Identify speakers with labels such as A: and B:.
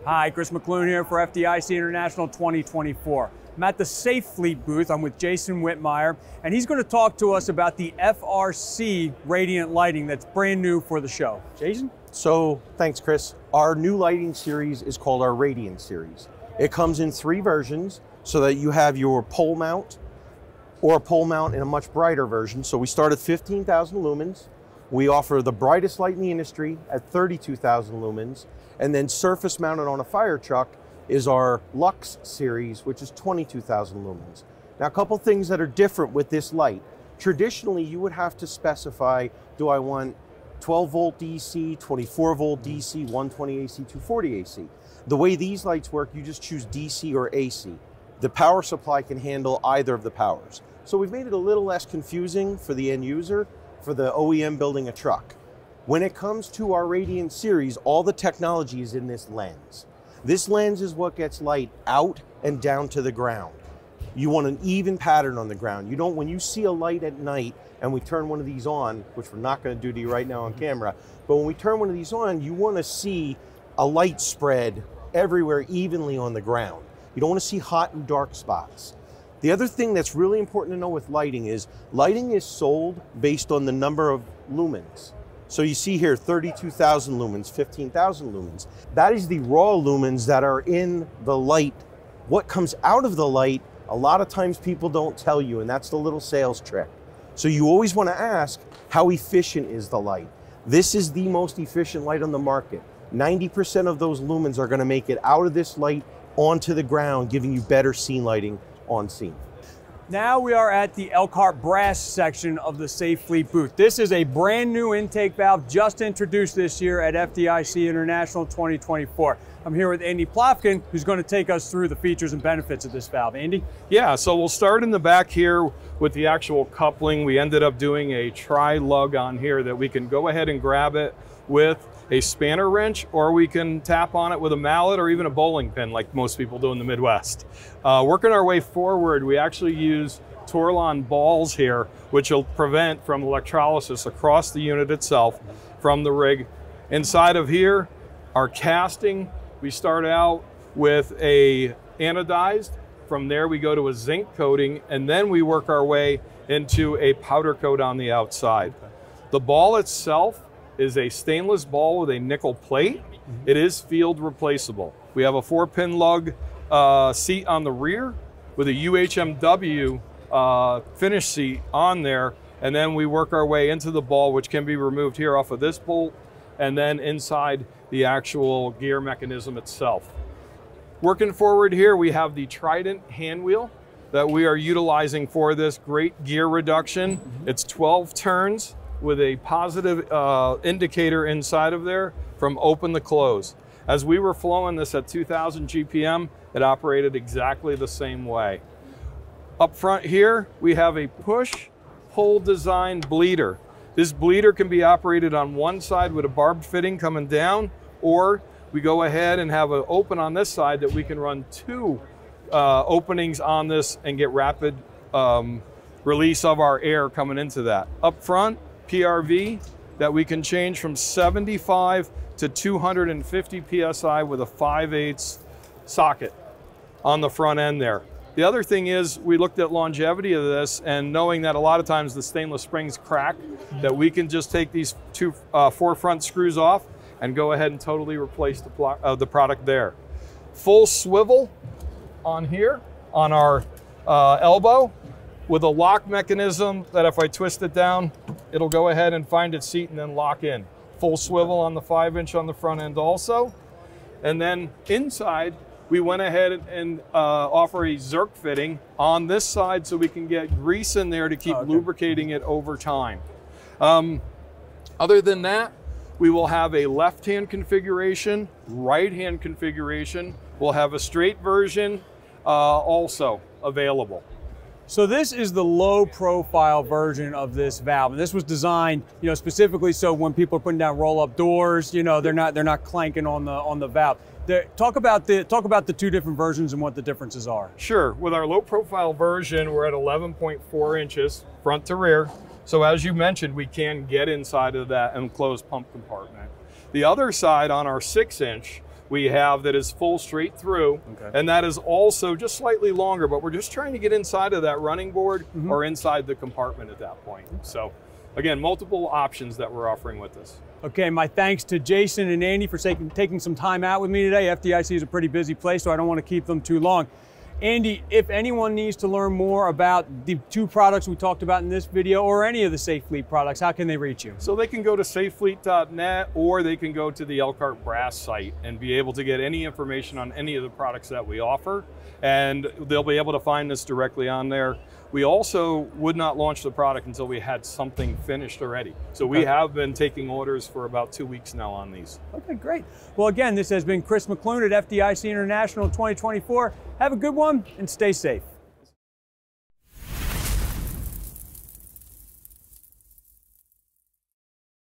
A: Hi, Chris McClune here for FDIC International 2024. I'm at the Safe Fleet booth. I'm with Jason Whitmire, and he's going to talk to us about the FRC Radiant lighting that's brand new for the show. Jason?
B: So, thanks, Chris. Our new lighting series is called our Radiant series. It comes in 3 versions so that you have your pole mount or a pole mount in a much brighter version. So we start at 15,000 lumens. We offer the brightest light in the industry at 32,000 lumens. And then surface mounted on a fire truck is our Lux series, which is 22,000 lumens. Now, a couple things that are different with this light. Traditionally, you would have to specify, do I want 12 volt DC, 24 volt DC, 120 AC, 240 AC. The way these lights work, you just choose DC or AC. The power supply can handle either of the powers. So we've made it a little less confusing for the end user, for the OEM building a truck. When it comes to our Radiant series, all the technology is in this lens. This lens is what gets light out and down to the ground. You want an even pattern on the ground. You don't, when you see a light at night and we turn one of these on, which we're not going to do to you right now on camera, but when we turn one of these on, you want to see a light spread everywhere evenly on the ground. You don't want to see hot and dark spots. The other thing that's really important to know with lighting is sold based on the number of lumens. So you see here 32,000 lumens, 15,000 lumens. That is the raw lumens that are in the light. What comes out of the light, a lot of times people don't tell you, and that's the little sales trick. So you always want to ask, how efficient is the light? This is the most efficient light on the market. 90% of those lumens are going to make it out of this light onto the ground, giving you better scene lighting on scene.
A: Now we are at the Elkhart brass section of the Safe Fleet booth. This is a brand new intake valve just introduced this year at FDIC International 2024. I'm here with Andy Plofkin, who's going to take us through the features and benefits of this valve. Andy?
C: Yeah, so we'll start in the back here with the actual coupling. We ended up doing a tri-lug on here that we can go ahead and grab it with a spanner wrench, or we can tap on it with a mallet or even a bowling pin like most people do in the Midwest. Working our way forward, we actually use Torlon balls here, which will prevent from electrolysis across the unit itself from the rig. Inside of here, our casting, we start out with a anodized. From there, we go to a zinc coating, and then we work our way into a powder coat on the outside. The ball itself is a stainless ball with a nickel plate. It is field replaceable. We have a 4-pin lug seat on the rear with a UHMW finish seat on there, and then we work our way into the ball, which can be removed here off of this bolt, and then inside the actual gear mechanism itself. Working forward here, we have the Trident hand wheel that we are utilizing for this great gear reduction. It's 12 turns with a positive indicator inside of there from open to close. As we were flowing this at 2,000 GPM, it operated exactly the same way. Up front here, we have a push-pull design bleeder. This bleeder can be operated on one side with a barbed fitting coming down, or we go ahead and have an open on this side that we can run 2 openings on this and get rapid release of our air coming into that. Up front, PRV that we can change from 75 to 250 PSI with a 5/8 socket on the front end there. The other thing is we looked at longevity of this, and knowing that a lot of times the stainless springs crack, that we can just take these 2 forefront screws off and go ahead and totally replace the product there. Full swivel on here on our elbow, with a lock mechanism that if I twist it down, it'll go ahead and find its seat and then lock in. Full swivel on the 5-inch on the front end also. And then inside, we went ahead and offer a Zerk fitting on this side so we can get grease in there to keep lubricating it over time. Other than that, we will have a left-hand configuration, right-hand configuration. We'll have a straight version also available.
A: So this is the low profile version of this valve. And this was designed, specifically so when people are putting down roll-up doors, they're not clanking on the valve. Talk about the 2 different versions and what the differences are.
C: Sure. With our low profile version, we're at 11.4 inches front to rear. So as you mentioned, we can get inside of that enclosed pump compartment. The other side on our 6-inch, we have that is full straight through, and that is also just slightly longer, but we're just trying to get inside of that running board or inside the compartment at that point. So again, multiple options that we're offering with this.
A: Okay, my thanks to Jason and Andy for taking some time out with me today. FDIC is a pretty busy place, so I don't want to keep them too long. Andy, if anyone needs to learn more about the two products we talked about in this video or any of the Safe Fleet products, how can they reach you?
C: So they can go to safefleet.net or they can go to the Elkhart Brass site and be able to get any information on any of the products that we offer, and they'll be able to find this directly on there. We also would not launch the product until we had something finished already. So we have been taking orders for about 2 weeks now on these.
A: Okay, great. Well, again, this has been Chris McClune at FDIC International 2024. Have a good one and stay safe.